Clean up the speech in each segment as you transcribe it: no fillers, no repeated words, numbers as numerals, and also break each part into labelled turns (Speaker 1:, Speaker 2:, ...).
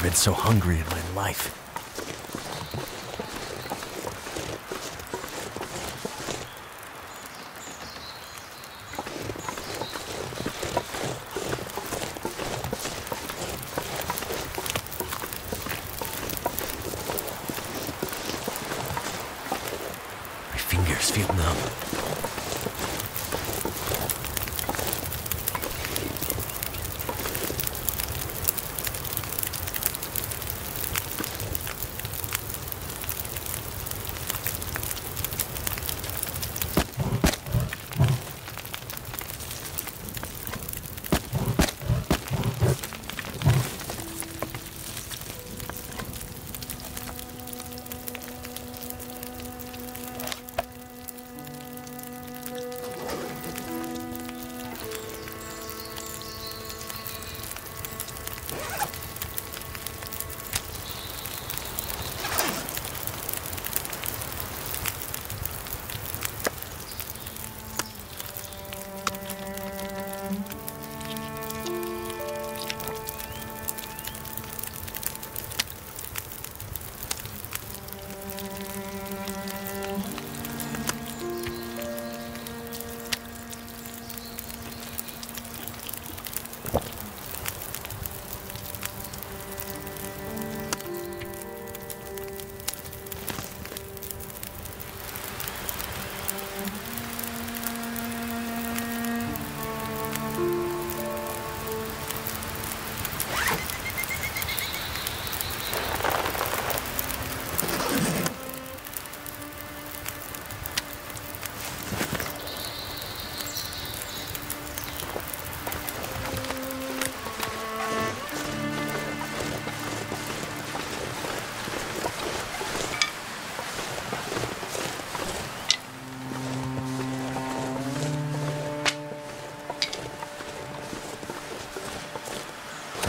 Speaker 1: been so hungry in my life. My fingers feel numb.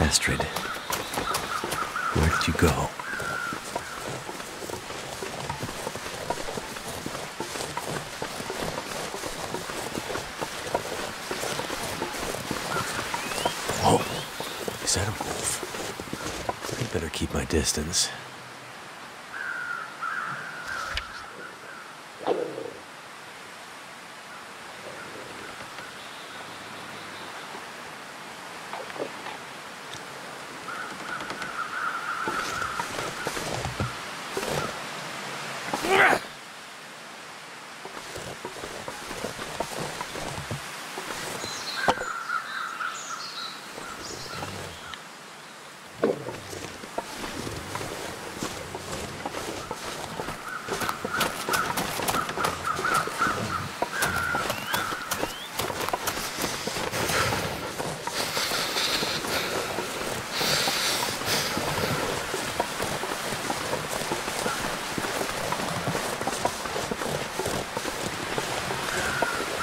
Speaker 1: Astrid, where did you go? Oh, is that a wolf? I better keep my distance.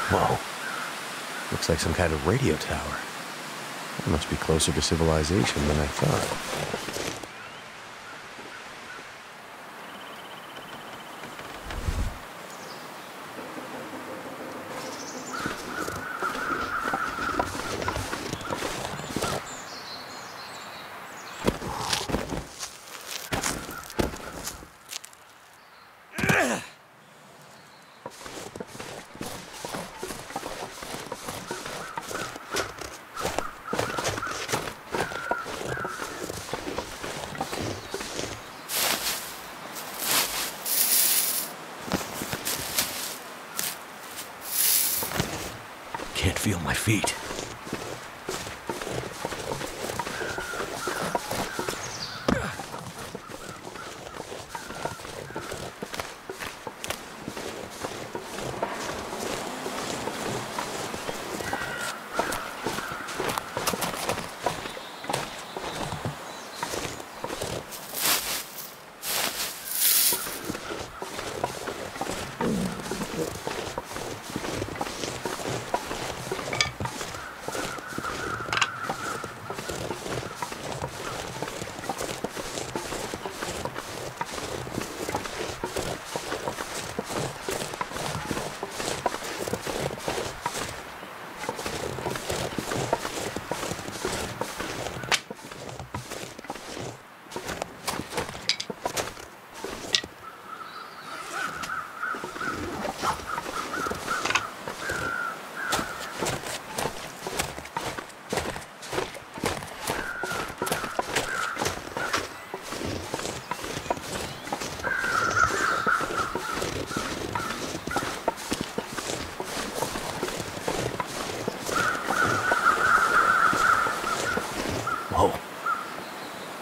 Speaker 1: Whoa. Looks like some kind of radio tower. It must be closer to civilization than I thought. Can't feel my feet.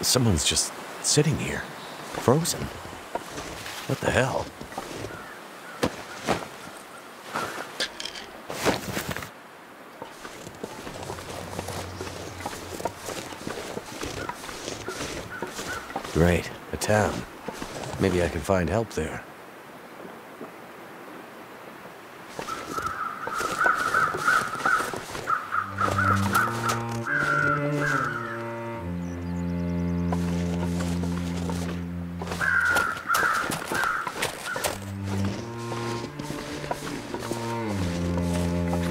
Speaker 1: Someone's just sitting here, frozen. What the hell? Great, a town. Maybe I can find help there.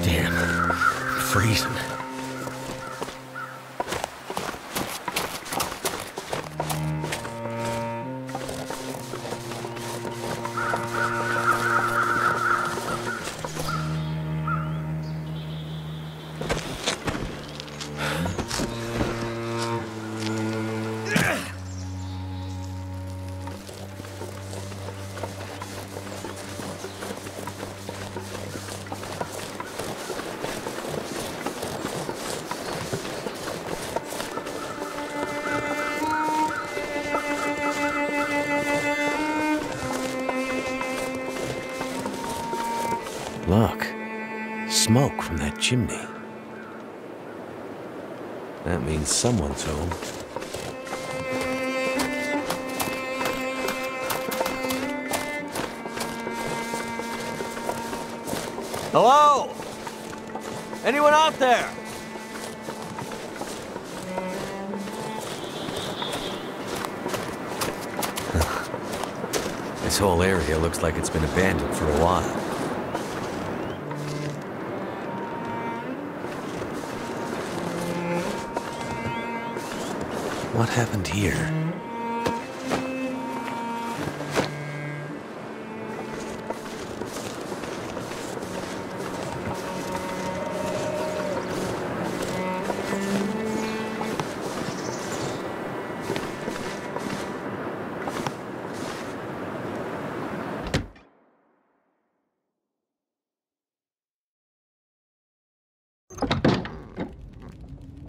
Speaker 1: Damn, I'm freezing. Look, smoke from that chimney. That means someone's home.
Speaker 2: Hello? Anyone out there?
Speaker 1: This whole area looks like it's been abandoned for a while. What happened here?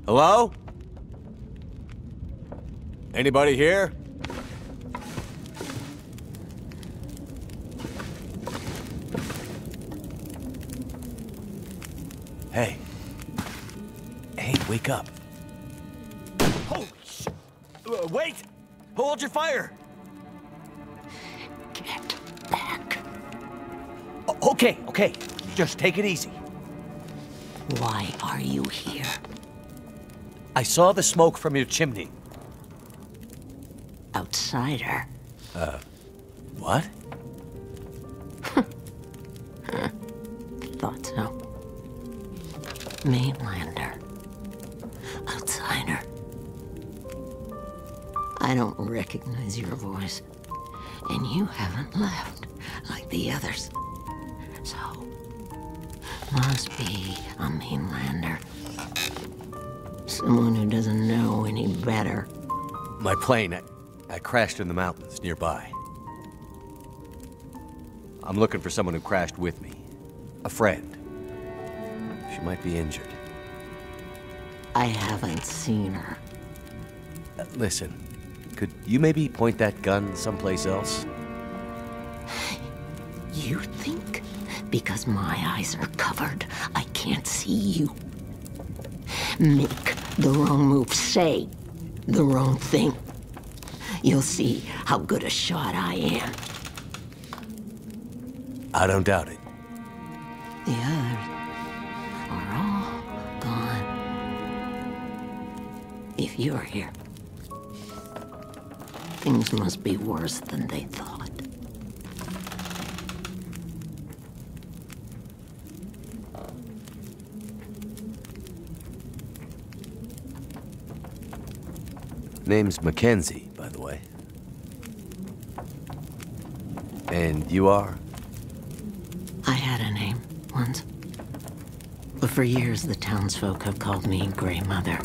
Speaker 2: Hello? Anybody here?
Speaker 1: Hey. Hey, wake up.
Speaker 2: Holy sh... wait! Hold your fire!
Speaker 3: Get back.
Speaker 2: Okay, okay. Just take it easy.
Speaker 3: Why are you here?
Speaker 2: I saw the smoke from your chimney.
Speaker 3: Outsider.
Speaker 2: What?
Speaker 3: Thought so. Mainlander. Outsider. I don't recognize your voice. And you haven't left like the others. So, must be a mainlander. Someone who doesn't know any better.
Speaker 2: My plane, I crashed in the mountains nearby. I'm looking for someone who crashed with me. A friend. She might be injured.
Speaker 3: I haven't seen her.
Speaker 2: Listen, could you maybe point that gun someplace else?
Speaker 3: You think because my eyes are covered, I can't see you? Make the wrong move, say the wrong thing. You'll see how good a shot I am.
Speaker 2: I don't doubt it.
Speaker 3: The others are all gone. If you're here, things must be worse than they thought.
Speaker 2: Name's Mackenzie, by the way. And you are?
Speaker 3: I had a name once. But for years, the townsfolk have called me Grey Mother.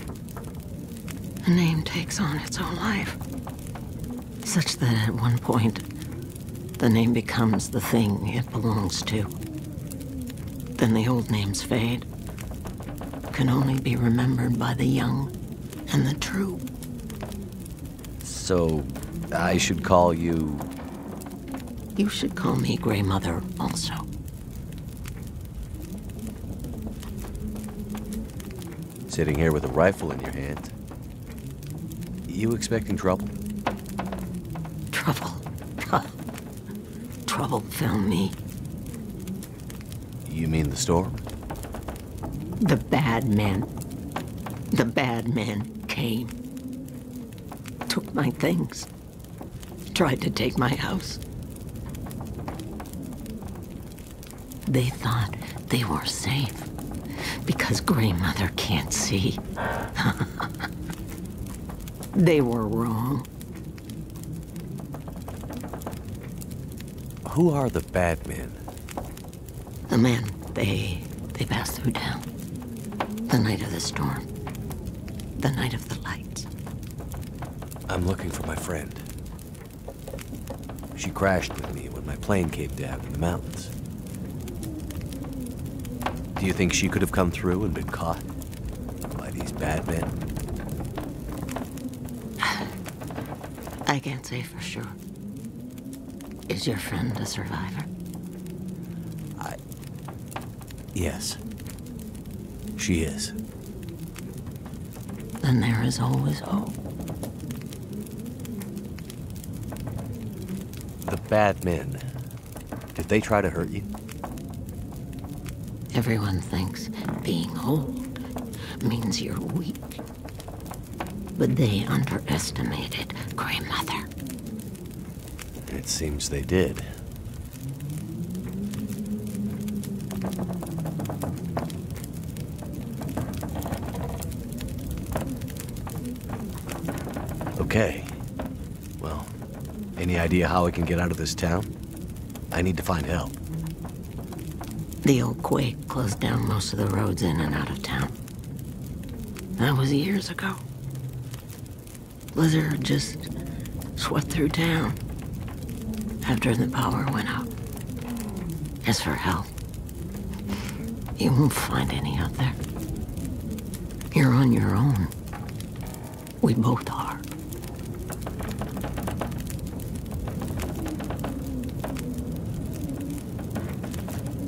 Speaker 3: A name takes on its own life. Such that at one point, the name becomes the thing it belongs to. Then the old names fade. Can only be remembered by the young and the true.
Speaker 2: So, I should call you...
Speaker 3: You should call me Grey Mother also.
Speaker 2: Sitting here with a rifle in your hand. You expecting trouble?
Speaker 3: Trouble. Trouble found me.
Speaker 2: You mean the storm?
Speaker 3: The bad men. The bad men came. Took my things. Tried to take my house. They thought they were safe because Grey Mother can't see. They were wrong.
Speaker 2: Who are the bad men?
Speaker 3: The men, they passed through town. The night of the storm. The night of the lights.
Speaker 2: I'm looking for my friend. She crashed with me when my plane came down in the mountains. Do you think she could have come through and been caught by these bad men?
Speaker 3: I can't say for sure. Is your friend a survivor?
Speaker 2: Yes. She is.
Speaker 3: Then there is always hope.
Speaker 2: The bad men. Did they try to hurt you?
Speaker 3: Everyone thinks being old means you're weak. But they underestimated Grey Mother.
Speaker 2: It seems they did. Okay. Well, any idea how I can get out of this town? I need to find help.
Speaker 3: The old quake closed down most of the roads in and out of town. That was years ago. Blizzard just swept through town after the power went out. As for help, you won't find any out there. You're on your own. We both are.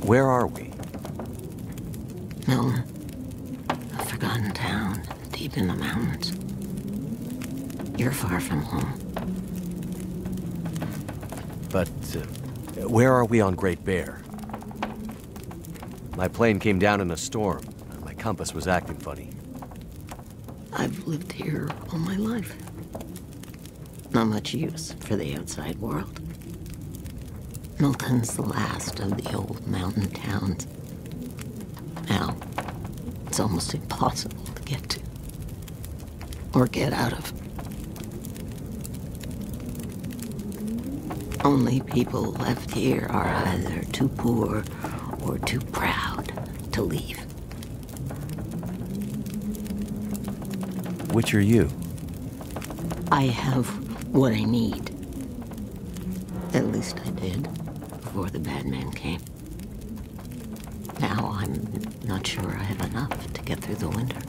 Speaker 2: Where are we?
Speaker 3: Milton, a forgotten town deep in the mountains. You're far from home.
Speaker 2: But, where are we on Great Bear? My plane came down in a storm, and my compass was acting funny.
Speaker 3: I've lived here all my life. Not much use for the outside world. Milton's the last of the old mountain towns. Now, it's almost impossible to get to. Or get out of. Only people left here are either too poor or too proud to leave.
Speaker 2: Which are you?
Speaker 3: I have what I need. At least I did, before the bad men came. Now I'm not sure I have enough to get through the winter.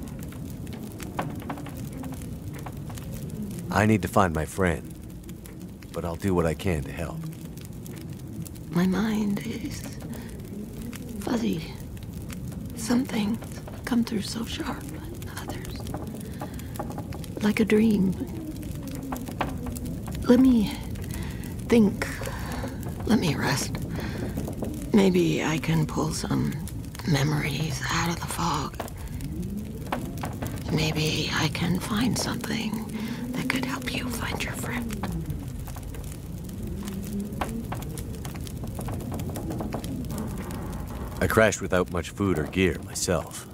Speaker 2: I need to find my friend, but I'll do what I can to help.
Speaker 3: My mind is fuzzy. Some things come through so sharp, others like a dream. Let me think. Let me rest. Maybe I can pull some memories out of the fog. Maybe I can find something that could help you find your friend.
Speaker 2: I crashed without much food or gear myself.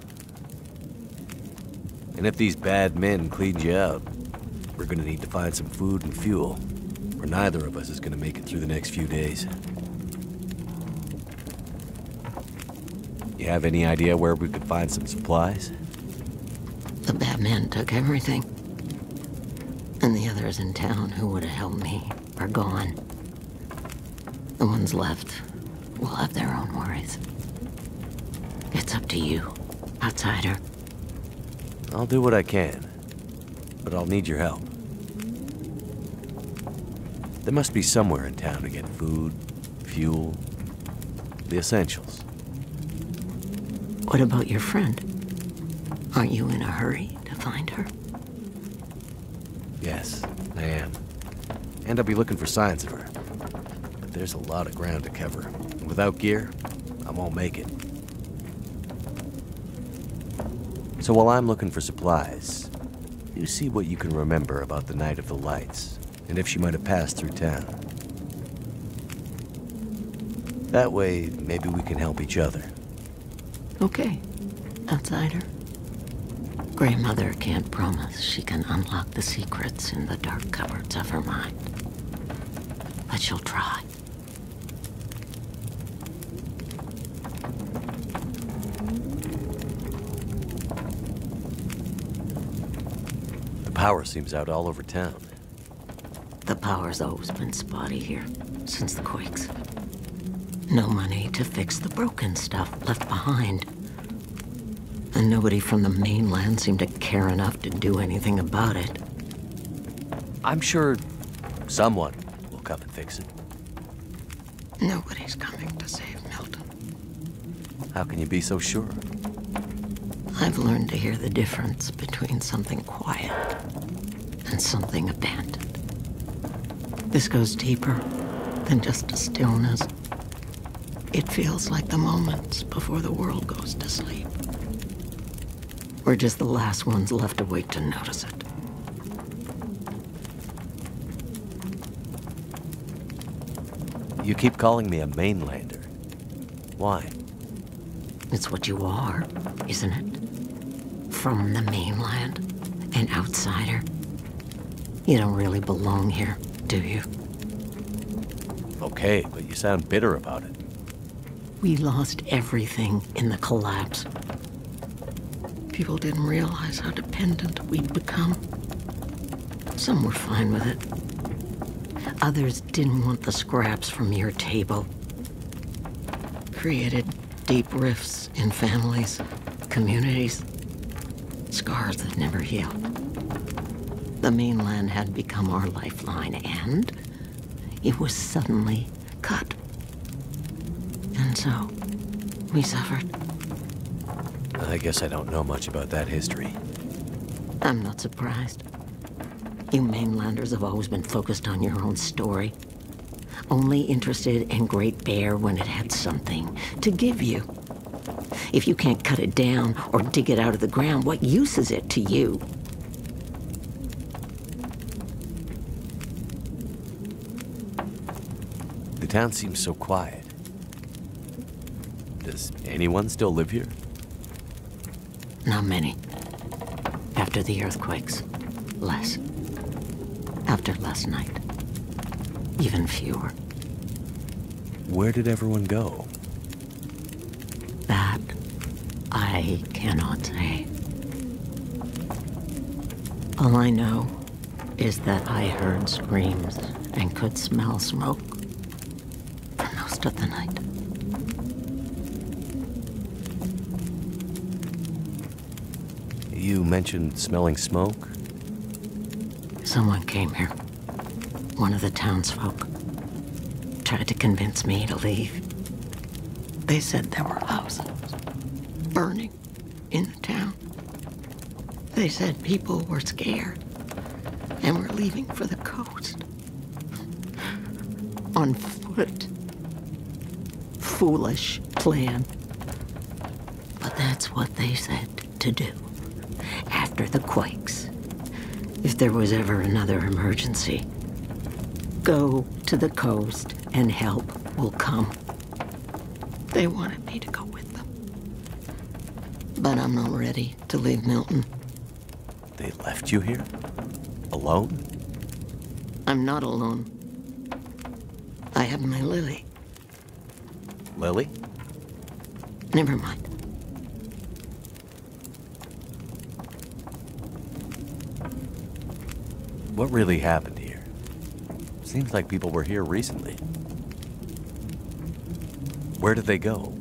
Speaker 2: And if these bad men cleaned you out, we're gonna need to find some food and fuel, or neither of us is gonna make it through the next few days. You have any idea where we could find some supplies?
Speaker 3: The bad men took everything. And the others in town who would have helped me are gone. The ones left will have their own worries. It's up to you, outsider.
Speaker 2: I'll do what I can, but I'll need your help. There must be somewhere in town to get food, fuel, the essentials.
Speaker 3: What about your friend? Aren't you in a hurry to find her?
Speaker 2: Yes, I am. And I'll be looking for signs of her. But there's a lot of ground to cover. And without gear, I won't make it. So while I'm looking for supplies, you see what you can remember about the Night of the Lights, and if she might have passed through town. That way, maybe we can help each other.
Speaker 3: Okay, outsider. Grey Mother can't promise she can unlock the secrets in the dark cupboards of her mind. But she'll try.
Speaker 2: The power seems out all over town.
Speaker 3: The power's always been spotty here, since the quakes. No money to fix the broken stuff left behind. And nobody from the mainland seemed to care enough to do anything about it.
Speaker 2: I'm sure someone will come and fix it.
Speaker 3: Nobody's coming to save Milton.
Speaker 2: How can you be so sure?
Speaker 3: I've learned to hear the difference between something quiet and something abandoned. This goes deeper than just a stillness. It feels like the moments before the world goes to sleep. We're just the last ones left awake to notice it.
Speaker 2: You keep calling me a mainlander. Why?
Speaker 3: It's what you are, isn't it? From the mainland, an outsider. You don't really belong here, do you?
Speaker 2: Okay, but you sound bitter about it.
Speaker 3: We lost everything in the collapse. People didn't realize how dependent we'd become. Some were fine with it. Others didn't want the scraps from your table. Created deep rifts in families, communities, scars that never healed. The mainland had become our lifeline, and it was suddenly cut. And so, we suffered.
Speaker 2: I guess I don't know much about that history.
Speaker 3: I'm not surprised. You mainlanders have always been focused on your own story. Only interested in Great Bear when it had something to give you. If you can't cut it down or dig it out of the ground, what use is it to you?
Speaker 2: The town seems so quiet. Does anyone still live here?
Speaker 3: Not many. After the earthquakes, less. After last night, even fewer.
Speaker 2: Where did everyone go?
Speaker 3: That I cannot say. All I know is that I heard screams and could smell smoke for most of the night.
Speaker 2: You mentioned smelling smoke?
Speaker 3: Someone came here. One of the townsfolk. Tried to convince me to leave. They said there were houses burning in the town. They said people were scared and were leaving for the coast. On foot. Foolish plan. But that's what they said to do. After the quakes. If there was ever another emergency, go to the coast and help will come. They wanted me to go with them. But I'm not ready to leave Milton.
Speaker 2: They left you here? Alone?
Speaker 3: I'm not alone. I have my Lily.
Speaker 2: Lily?
Speaker 3: Never mind.
Speaker 2: What really happened here? Seems like people were here recently. Where did they go?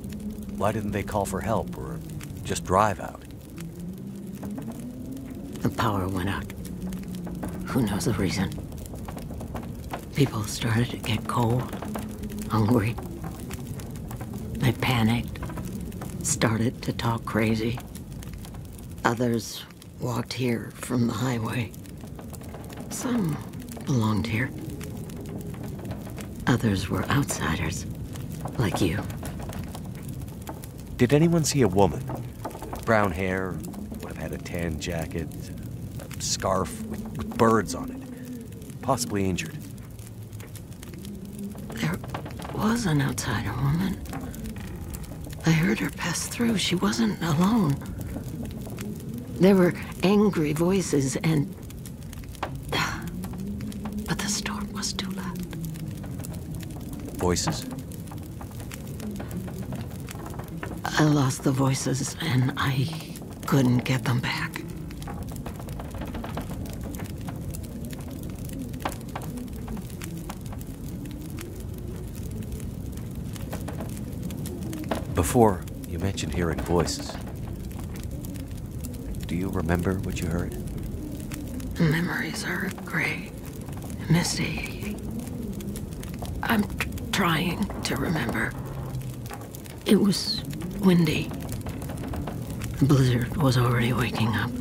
Speaker 2: Why didn't they call for help or just drive out?
Speaker 3: The power went out. Who knows the reason? People started to get cold, hungry. They panicked, started to talk crazy. Others walked here from the highway. Some belonged here. Others were outsiders, like you.
Speaker 2: Did anyone see a woman? Brown hair, would have had a tan jacket, a scarf with birds on it. Possibly injured.
Speaker 3: There was an outsider woman. I heard her pass through. She wasn't alone. There were angry voices and... But the storm was too loud.
Speaker 2: Voices?
Speaker 3: I lost the voices and I couldn't get them back.
Speaker 2: Before, you mentioned hearing voices. Do you remember what you heard?
Speaker 3: Memories are gray, misty. I'm trying to remember. It was windy. The blizzard was already waking up.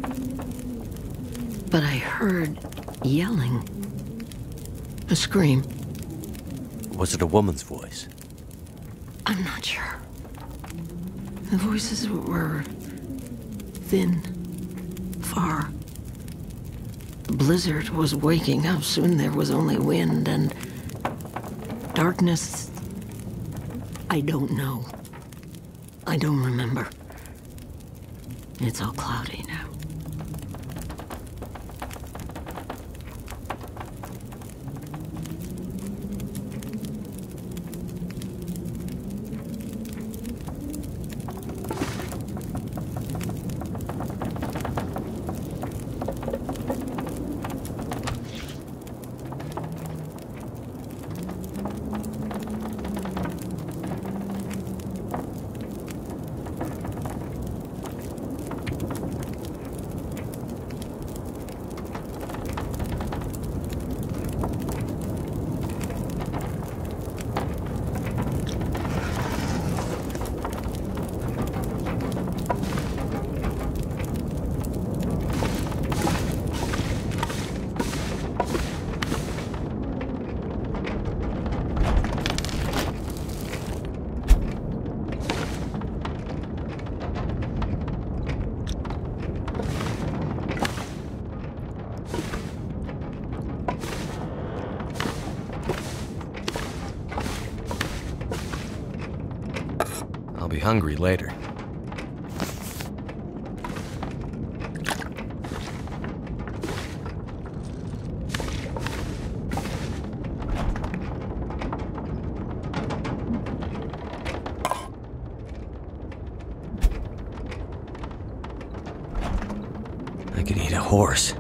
Speaker 3: But I heard yelling. A scream.
Speaker 2: Was it a woman's voice?
Speaker 3: I'm not sure. The voices were thin, far. The blizzard was waking up. Soon there was only wind and darkness. I don't know. I don't remember. It's all cloudy now.
Speaker 2: I'll be hungry later. I could eat a horse.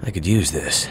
Speaker 2: I could use this.